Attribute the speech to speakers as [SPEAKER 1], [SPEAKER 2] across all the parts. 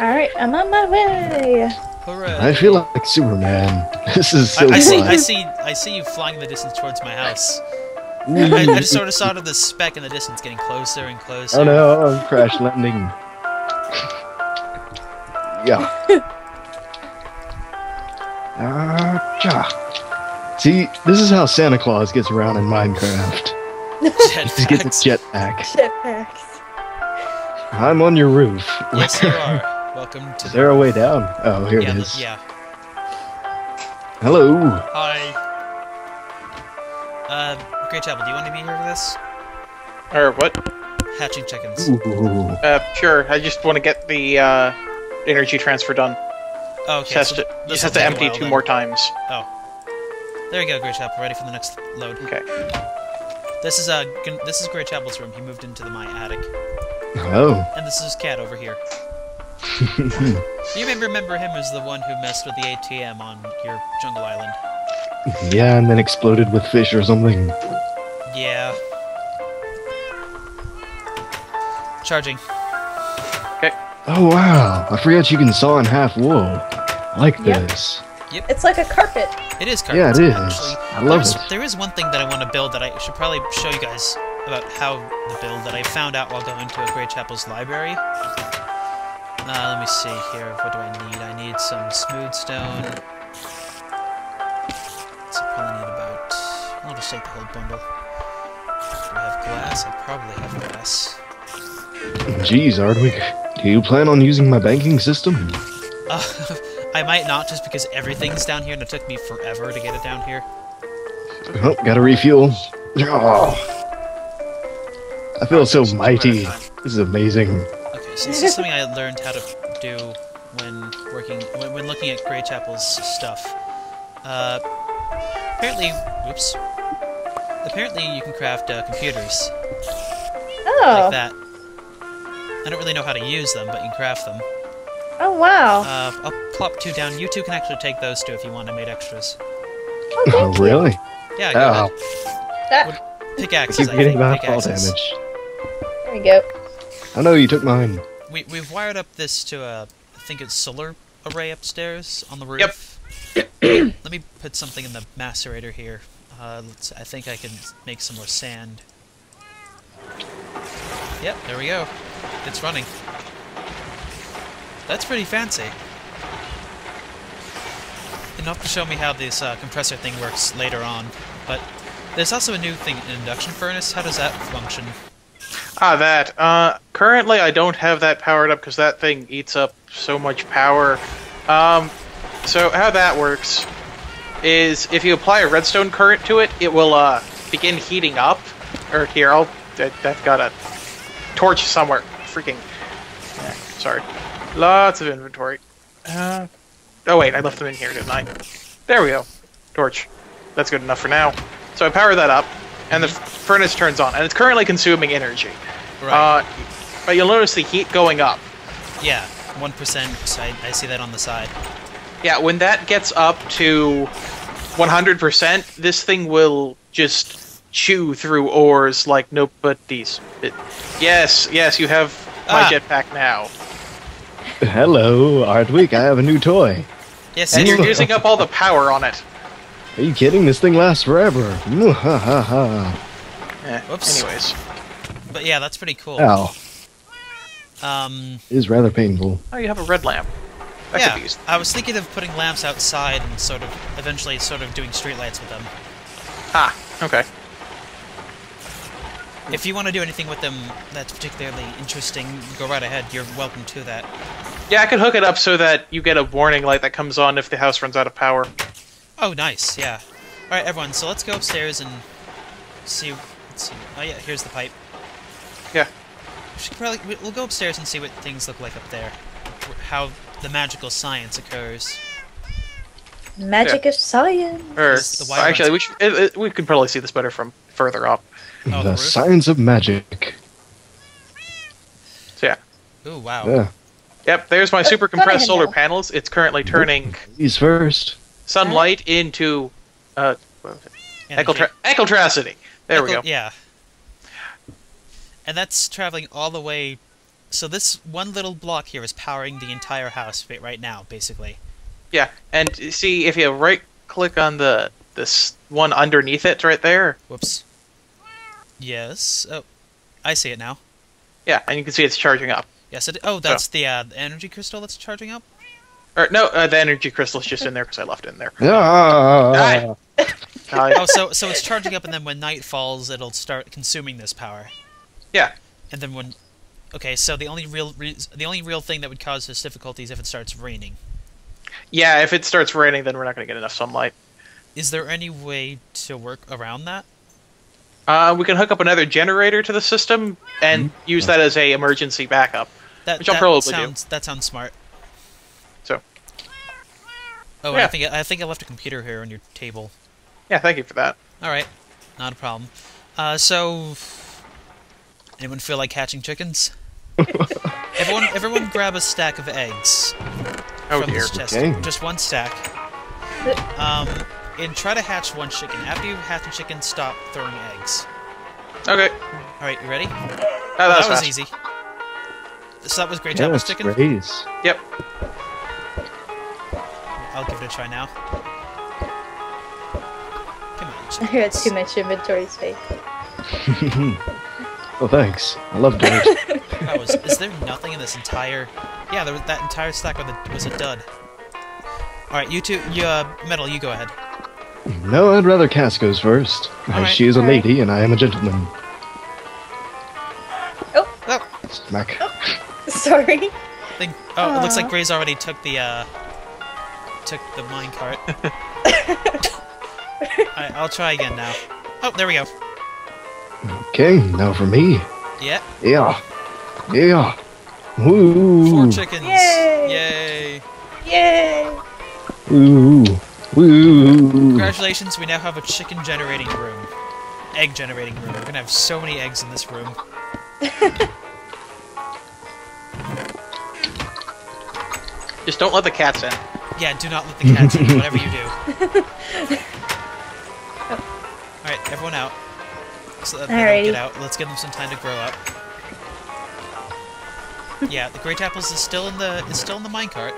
[SPEAKER 1] Alright, I'm on my way.
[SPEAKER 2] Hooray!
[SPEAKER 3] I feel like Superman. This is so
[SPEAKER 2] I
[SPEAKER 3] fun.
[SPEAKER 2] see you flying in the distance towards my house. I just sort of saw the speck in the distance getting closer and closer.
[SPEAKER 3] Oh no, I'm crash landing. Yeah. See, this is how Santa Claus gets around in Minecraft. He gets a jetpack.
[SPEAKER 1] Jetpacks.
[SPEAKER 3] I'm on your roof.
[SPEAKER 2] Yes, you are. Welcome to.
[SPEAKER 3] Is there a way down? Oh, here it is.
[SPEAKER 2] Yeah.
[SPEAKER 3] Hello.
[SPEAKER 2] Hi. Greychapel, do you want to be here for this?
[SPEAKER 4] What?
[SPEAKER 2] Hatching chickens.
[SPEAKER 3] Ooh.
[SPEAKER 4] Sure. I just want to get the energy transfer done.
[SPEAKER 2] Oh, okay.
[SPEAKER 4] Just has to empty two more times.
[SPEAKER 2] Oh. There you go, Greychapel. Ready for the next load.
[SPEAKER 4] Okay.
[SPEAKER 2] This is Greychapel's room. He moved into my attic.
[SPEAKER 3] Oh.
[SPEAKER 2] And this is his cat over here. You may remember him as the one who messed with the ATM on your jungle island.
[SPEAKER 3] Yeah, and then exploded with fish or something.
[SPEAKER 2] Yeah. Charging.
[SPEAKER 4] Okay.
[SPEAKER 3] Oh wow! I forgot you can saw in half wool. I like this.
[SPEAKER 2] Yep.
[SPEAKER 1] It's like a carpet.
[SPEAKER 2] It is carpet.
[SPEAKER 3] Yeah, it is.
[SPEAKER 2] Actually,
[SPEAKER 3] I love it.
[SPEAKER 2] There is one thing that I want to build that I should probably show you guys about how to build that I found out while going to a Greychapel's library. Let me see here. What do I need? I need some smooth stone. So I probably need about... I'll just take the whole bundle. Do I have glass? I probably have glass.
[SPEAKER 3] Jeez, Ardwick, do you plan on using my banking system?
[SPEAKER 2] I might not, just because everything's down here and it took me forever to get it down here.
[SPEAKER 3] Oh, gotta refuel. Oh. I feel so mighty. This is amazing.
[SPEAKER 2] Okay, so this is something I learned how to do when looking at Greychapel's stuff. Apparently you can craft computers.
[SPEAKER 1] Oh.
[SPEAKER 2] Like that. I don't really know how to use them, but you can craft them.
[SPEAKER 1] Oh, wow.
[SPEAKER 2] I'll plop 2 down. You 2 can actually take those 2 if you want. I made extras.
[SPEAKER 1] Oh, thank you.
[SPEAKER 3] Really?
[SPEAKER 2] Yeah, go
[SPEAKER 3] Ow.
[SPEAKER 2] ahead. Pickaxes,
[SPEAKER 3] Keep
[SPEAKER 2] I
[SPEAKER 3] getting
[SPEAKER 2] think.
[SPEAKER 3] that fall
[SPEAKER 2] Pickaxes.
[SPEAKER 3] damage.
[SPEAKER 1] There we go.
[SPEAKER 3] I know you took mine.
[SPEAKER 2] We've wired up this to a, I think it's solar array upstairs on the roof.
[SPEAKER 4] Yep.
[SPEAKER 2] Let me put something in the macerator here. I think I can make some more sand. Yep, there we go. It's running. That's pretty fancy. Enough to show me how this compressor thing works later on. But there's also a new thing, an induction furnace. How does that function?
[SPEAKER 4] That. Currently I don't have that powered up because that thing eats up so much power. So how that works is if you apply a redstone current to it, it will begin heating up. Or here, I've got a torch somewhere. Freaking. Sorry. Lots of inventory. Oh wait, I left them in here, didn't I? There we go. Torch. That's good enough for now. So I power that up, and the furnace turns on, and it's currently consuming energy.
[SPEAKER 2] Right.
[SPEAKER 4] But you'll notice the heat going up.
[SPEAKER 2] Yeah, 1%. I see that on the side.
[SPEAKER 4] Yeah, when that gets up to 100%, this thing will just chew through ores like nobody's. Yes, you have my jetpack now.
[SPEAKER 3] Hello, Ardwick, I have a new toy.
[SPEAKER 2] Yes,
[SPEAKER 4] And
[SPEAKER 2] it's-
[SPEAKER 4] you're using up all the power on it.
[SPEAKER 3] Are you kidding? This thing lasts forever. Ha.
[SPEAKER 2] Whoops.
[SPEAKER 4] Anyways.
[SPEAKER 2] But yeah, that's pretty cool.
[SPEAKER 3] Ow. It is rather painful.
[SPEAKER 4] Oh, you have a red lamp. That could be
[SPEAKER 2] Yeah,
[SPEAKER 4] used.
[SPEAKER 2] I was thinking of putting lamps outside and eventually doing streetlights with them.
[SPEAKER 4] Ah, okay.
[SPEAKER 2] If you want to do anything with them that's particularly interesting, go right ahead. You're welcome to that.
[SPEAKER 4] Yeah, I could hook it up so that you get a warning light that comes on if the house runs out of power.
[SPEAKER 2] Oh, nice, yeah. Alright, everyone, so let's go upstairs and see... Let's see. Oh, yeah, here's the pipe.
[SPEAKER 4] Yeah.
[SPEAKER 2] We'll go upstairs and see what things look like up there. How the magical science occurs.
[SPEAKER 1] Magic of science.
[SPEAKER 4] Or,
[SPEAKER 2] The white
[SPEAKER 4] actually,
[SPEAKER 2] ones.
[SPEAKER 4] we could probably see this better from further up.
[SPEAKER 2] Oh, the
[SPEAKER 3] The
[SPEAKER 2] roof?
[SPEAKER 3] science of magic.
[SPEAKER 4] So yeah.
[SPEAKER 2] Ooh, wow.
[SPEAKER 3] Yeah.
[SPEAKER 4] Yep, there's my super compressed solar panels. It's currently turning
[SPEAKER 3] He's first.
[SPEAKER 4] sunlight into
[SPEAKER 2] Energy.
[SPEAKER 4] echoltricity. There we go.
[SPEAKER 2] Yeah. And that's traveling all the way So this one little block here is powering the entire house right now, basically.
[SPEAKER 4] Yeah, and see, if you right-click on this one underneath it right there,
[SPEAKER 2] Whoops. Yes. Oh, I see it now.
[SPEAKER 4] yeah, and you can see it's charging up.
[SPEAKER 2] Yes. Oh, that's the energy crystal that's charging up.
[SPEAKER 4] Or no, the energy crystal's just in there because I left it in there.
[SPEAKER 3] Ah!
[SPEAKER 2] Oh, so it's charging up, and then when night falls, it'll start consuming this power.
[SPEAKER 4] Yeah.
[SPEAKER 2] And then when, okay, so the only real thing that would cause this difficulty is if it starts raining.
[SPEAKER 4] Yeah, if it starts raining, then we're not going to get enough sunlight.
[SPEAKER 2] Is there any way to work around that?
[SPEAKER 4] We can hook up another generator to the system and use that as a emergency backup, which I'll probably do.
[SPEAKER 2] That sounds smart.
[SPEAKER 4] So.
[SPEAKER 2] Oh,
[SPEAKER 4] Yeah.
[SPEAKER 2] I think I left a computer here on your table.
[SPEAKER 4] Yeah, thank you for that.
[SPEAKER 2] All right, not a problem. So, anyone feel like hatching chickens? everyone, grab a stack of eggs.
[SPEAKER 4] Oh
[SPEAKER 2] from
[SPEAKER 4] dear.
[SPEAKER 2] this chest.
[SPEAKER 3] Okay.
[SPEAKER 2] Just one stack. And try to hatch one chicken. After you hatch a chicken, stop throwing eggs.
[SPEAKER 4] Okay.
[SPEAKER 2] All right, you ready?
[SPEAKER 4] Oh,
[SPEAKER 2] That was
[SPEAKER 4] fast.
[SPEAKER 2] easy. So that was
[SPEAKER 3] Yeah,
[SPEAKER 2] Greychapel's
[SPEAKER 3] it's
[SPEAKER 2] chicken.
[SPEAKER 3] raised.
[SPEAKER 4] Yep.
[SPEAKER 2] I'll give it a try now. Come on,
[SPEAKER 1] I
[SPEAKER 2] chicken.
[SPEAKER 1] hear it's too much inventory space.
[SPEAKER 3] Oh, thanks. I love dirt.
[SPEAKER 2] Oh, is there nothing in this entire... Yeah, that entire stack was a dud. Alright, you two, Metal, you go ahead.
[SPEAKER 3] No, I'd rather Cass goes first.
[SPEAKER 2] Alright.
[SPEAKER 3] She is a
[SPEAKER 1] Alright.
[SPEAKER 3] lady, and I am a gentleman.
[SPEAKER 2] Oh,
[SPEAKER 3] Smack.
[SPEAKER 1] Sorry.
[SPEAKER 2] it looks like Gray's already took the minecart. Alright, I'll try again now. Oh, there we go.
[SPEAKER 3] Okay, now for me.
[SPEAKER 2] Yeah,
[SPEAKER 3] Yeah. Yeah. Woo.
[SPEAKER 2] 4 chickens.
[SPEAKER 1] Yay!
[SPEAKER 2] Yay!
[SPEAKER 1] Yay!
[SPEAKER 3] Woo. Woo.
[SPEAKER 2] Congratulations, we now have a chicken generating room. Egg generating room. We're gonna have so many eggs in this room.
[SPEAKER 4] Just don't let the cats in.
[SPEAKER 2] Yeah, do not let the cats in, whatever you do. Alright, everyone out. So that they don't
[SPEAKER 1] Alrighty.
[SPEAKER 2] get out. Let's give them some time to grow up. Yeah, the Greychapels is still in the minecart.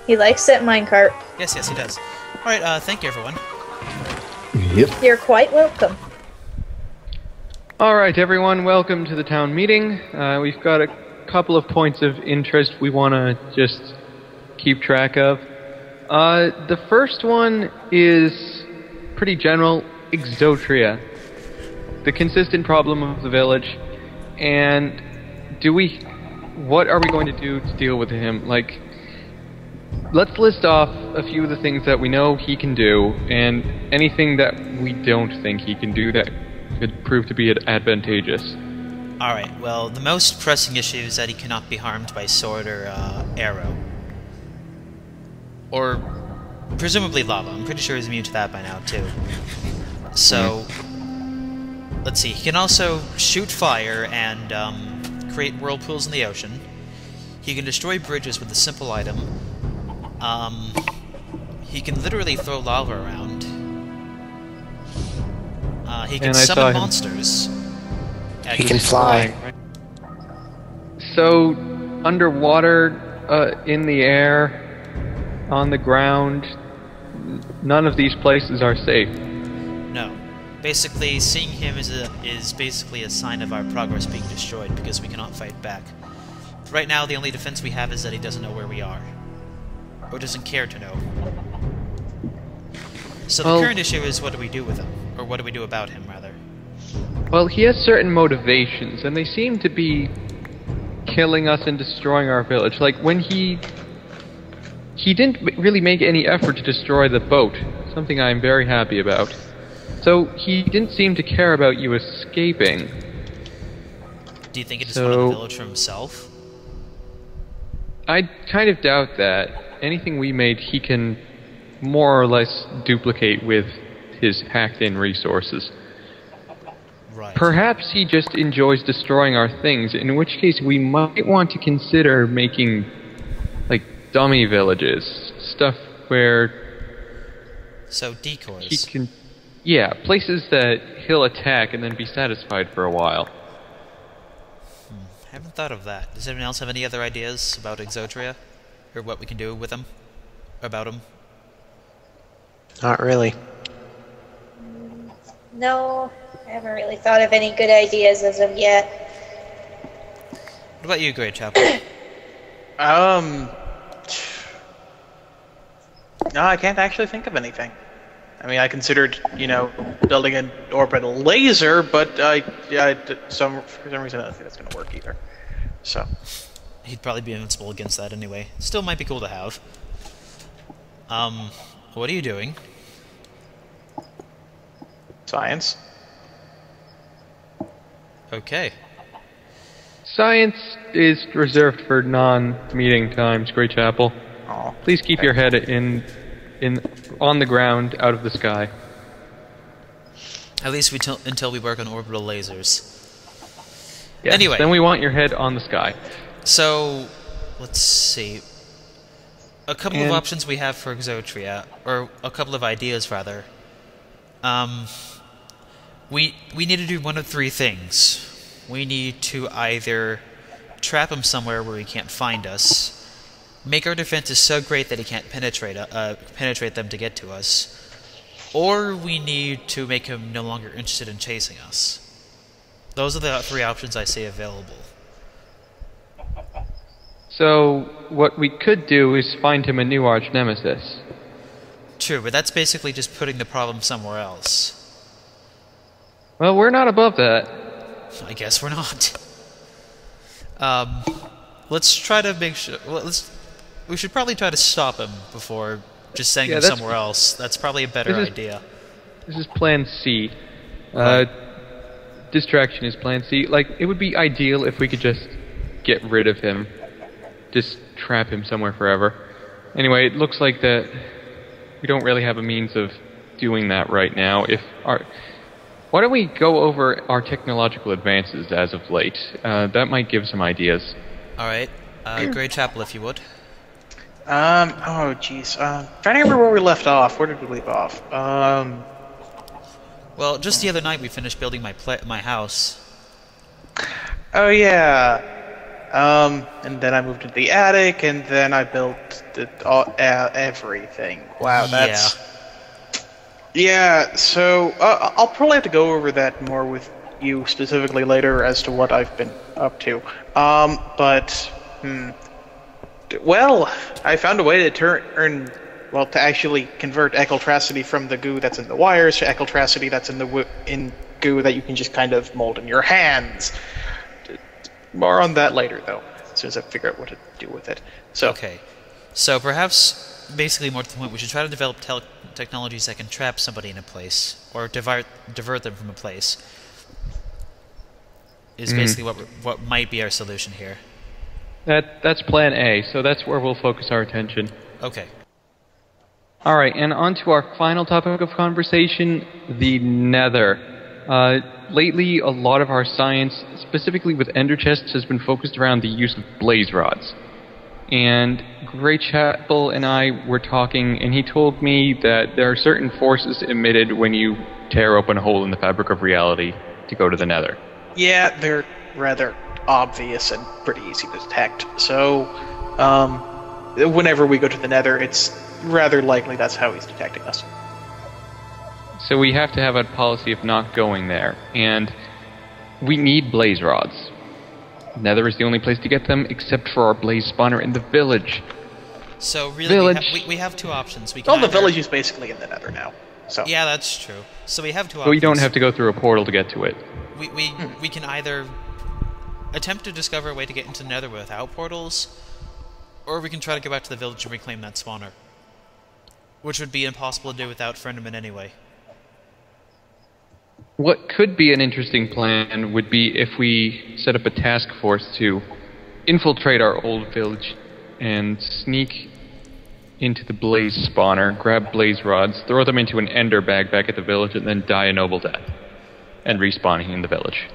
[SPEAKER 1] He likes that minecart.
[SPEAKER 2] Yes, he does. Alright, thank you everyone.
[SPEAKER 3] Yep.
[SPEAKER 1] You're quite welcome.
[SPEAKER 5] Alright everyone, welcome to the town meeting. We've got a couple of points of interest we want to just keep track of. The first one is pretty general, Exotria. The consistent problem of the village, and what are we going to do to deal with him? Like, let's list off a few of the things that we know he can do, and anything that we don't think he can do that could prove to be advantageous.
[SPEAKER 2] Alright, well, the most pressing issue is that he cannot be harmed by sword or arrow. Or presumably lava. I'm pretty sure he's immune to that by now, too. So, let's see. He can also shoot fire and create whirlpools in the ocean. He can destroy bridges with a simple item. He can literally throw lava around. He can
[SPEAKER 5] And I saw
[SPEAKER 2] summon
[SPEAKER 5] him.
[SPEAKER 2] monsters.
[SPEAKER 6] He can fly.
[SPEAKER 5] So, underwater, in the air, on the ground, none of these places are safe.
[SPEAKER 2] No. Basically, seeing him is basically a sign of our progress being destroyed, because we cannot fight back. Right now, the only defense we have is that he doesn't know where we are. Or doesn't care to know. So the
[SPEAKER 5] Well-
[SPEAKER 2] current issue is, what do we do with him? Or what do we do about him, rather?
[SPEAKER 5] Well, he has certain motivations, and they seem to be killing us and destroying our village. Like, when he didn't really make any effort to destroy the boat, something I'm very happy about. So, he didn't seem to care about you escaping.
[SPEAKER 2] Do you think he just wanted the
[SPEAKER 5] So-
[SPEAKER 2] village for himself?
[SPEAKER 5] I kind of doubt that. Anything we made, he can more or less duplicate with his hacked-in resources.
[SPEAKER 2] Right.
[SPEAKER 5] Perhaps he just enjoys destroying our things, in which case we might want to consider making, like, dummy villages. Stuff where
[SPEAKER 2] So,
[SPEAKER 5] he
[SPEAKER 2] decoys.
[SPEAKER 5] can... Yeah, places that he'll attack and then be satisfied for a while.
[SPEAKER 2] I haven't thought of that. Does anyone else have any other ideas about Exotria? Or what we can do with them? About them?
[SPEAKER 6] Not really.
[SPEAKER 1] No, I haven't really thought of any good ideas as of yet.
[SPEAKER 2] What about you, Greychapel?
[SPEAKER 4] No, I can't actually think of anything. I mean, I considered, building an orbital laser, but for some reason I don't think that's going to work either. So,
[SPEAKER 2] He'd probably be invincible against that anyway. Still might be cool to have. What are you doing?
[SPEAKER 4] science.
[SPEAKER 2] Okay.
[SPEAKER 5] Science is reserved for non-meeting times, Greychapel.
[SPEAKER 4] Oh,
[SPEAKER 5] Please keep
[SPEAKER 4] okay.
[SPEAKER 5] your head on the ground, out of the sky.
[SPEAKER 2] At least until we work on orbital lasers.
[SPEAKER 5] Yes,
[SPEAKER 2] Anyway.
[SPEAKER 5] then we want your head on the sky.
[SPEAKER 2] So, let's see. A couple of
[SPEAKER 5] And-
[SPEAKER 2] options we have for Exotria, or a couple of ideas rather. We need to do one of three things. We need to either trap him somewhere where he can't find us, make our defenses so great that he can't penetrate them to get to us, or we need to make him no longer interested in chasing us. Those are the three options I see available.
[SPEAKER 5] So, what we could do is find him a new arch nemesis.
[SPEAKER 2] True, but that's basically just putting the problem somewhere else.
[SPEAKER 5] Well, we're not above that.
[SPEAKER 2] I guess we're not. Let's try to make sure. We should probably try to stop him before just sending him somewhere else. That's probably a better idea.
[SPEAKER 5] This is Plan C. Distraction is Plan C. Like, it would be ideal if we could just get rid of him. Just trap him somewhere forever. Anyway, it looks like that we don't really have a means of doing that right now. Why don't we go over our technological advances as of late? That might give some ideas.
[SPEAKER 2] Alright. Greychapel, if you would.
[SPEAKER 4] Oh, jeez. Trying to remember where we left off. Where did we leave off?
[SPEAKER 2] Well, just the other night we finished building my house.
[SPEAKER 4] Oh, yeah. And then I moved into the attic, and then I built everything. Wow, that's... Yeah, so I'll probably have to go over that more with you specifically later as to what I've been up to. Well, I found a way to to actually convert echoltricity from the goo that's in the wires to echoltricity that's in goo that you can just kind of mold in your hands. More on that later, though, as soon as I figure out what to do with it. So,
[SPEAKER 2] okay. So perhaps, basically more to the point, we should try to develop technologies that can trap somebody in a place, or divert them from a place. Is basically what might be our solution here.
[SPEAKER 5] That's Plan A, so that's where we'll focus our attention.
[SPEAKER 2] Okay.
[SPEAKER 5] Alright, and on to our final topic of conversation, the Nether. Lately, a lot of our science, specifically with ender chests, has been focused around the use of blaze rods. And Greychapel and I were talking, and he told me that there are certain forces emitted when you tear open a hole in the fabric of reality to go to the Nether.
[SPEAKER 4] yeah, they're rather obvious and pretty easy to detect. So, whenever we go to the Nether, it's rather likely that's how he's detecting us.
[SPEAKER 5] So we have to have a policy of not going there, and we need blaze rods. Nether is the only place to get them, except for our blaze spawner in the village.
[SPEAKER 2] So really, we have two options. We can
[SPEAKER 4] All the
[SPEAKER 2] either-
[SPEAKER 4] village is basically in the Nether now. So
[SPEAKER 2] Yeah, that's true. So we have two options.
[SPEAKER 5] But we don't have to go through a portal to get to it.
[SPEAKER 2] We can either attempt to discover a way to get into the Nether without portals, or we can try to go back to the village and reclaim that spawner, which would be impossible to do without Frienderman anyway.
[SPEAKER 5] What could be an interesting plan would be if we set up a task force to infiltrate our old village and sneak into the blaze spawner, grab blaze rods, throw them into an ender bag back at the village, and then die a noble death. And respawn in the village.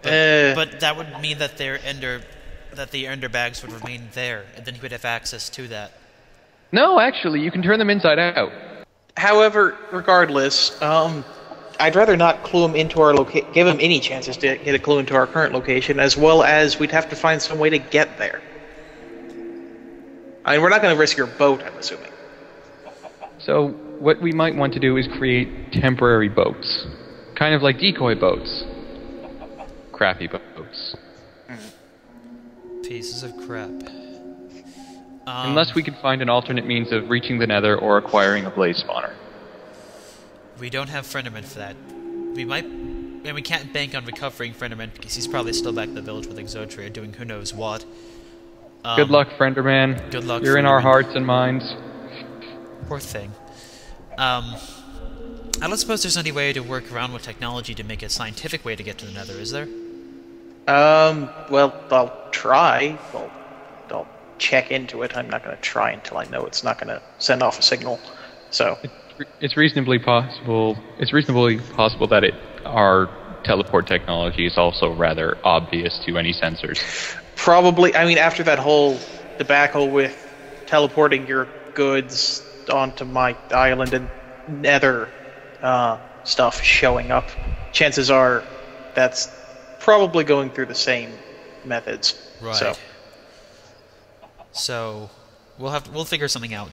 [SPEAKER 2] But that would mean that the ender bags would remain there, and then he would have access to that.
[SPEAKER 5] No, actually, you can turn them inside out.
[SPEAKER 4] However, regardless, I'd rather not clue him into our give him any chances to get a clue into our current location, as well as we'd have to find some way to get there. I mean, we're not going to risk your boat, I'm assuming.
[SPEAKER 5] So, what we might want to do is create temporary boats. Kind of like decoy boats. Crappy boats.
[SPEAKER 2] Pieces of crap.
[SPEAKER 5] Unless we can find an alternate means of reaching the Nether or acquiring a blaze spawner.
[SPEAKER 2] We don't have Frenderman for that. We might... And we can't bank on recovering Frenderman because he's probably still back in the village with Exotria doing who knows what.
[SPEAKER 5] Good luck, Frenderman.
[SPEAKER 2] Good luck,
[SPEAKER 5] You're in our hearts and minds.
[SPEAKER 2] Poor thing. I don't suppose there's any way to work around with technology to make a scientific way to get to the Nether, is there?
[SPEAKER 4] Well, I'll try. I'll check into it. I'm not going to try until I know it's not going to send off a signal. So
[SPEAKER 5] it's reasonably possible. It's reasonably possible that our teleport technology is also rather obvious to any sensors.
[SPEAKER 4] Probably. I mean, after that whole debacle with teleporting your goods onto my island and Nether stuff showing up, chances are that's probably going through the same methods.
[SPEAKER 2] Right. So we'll figure something out.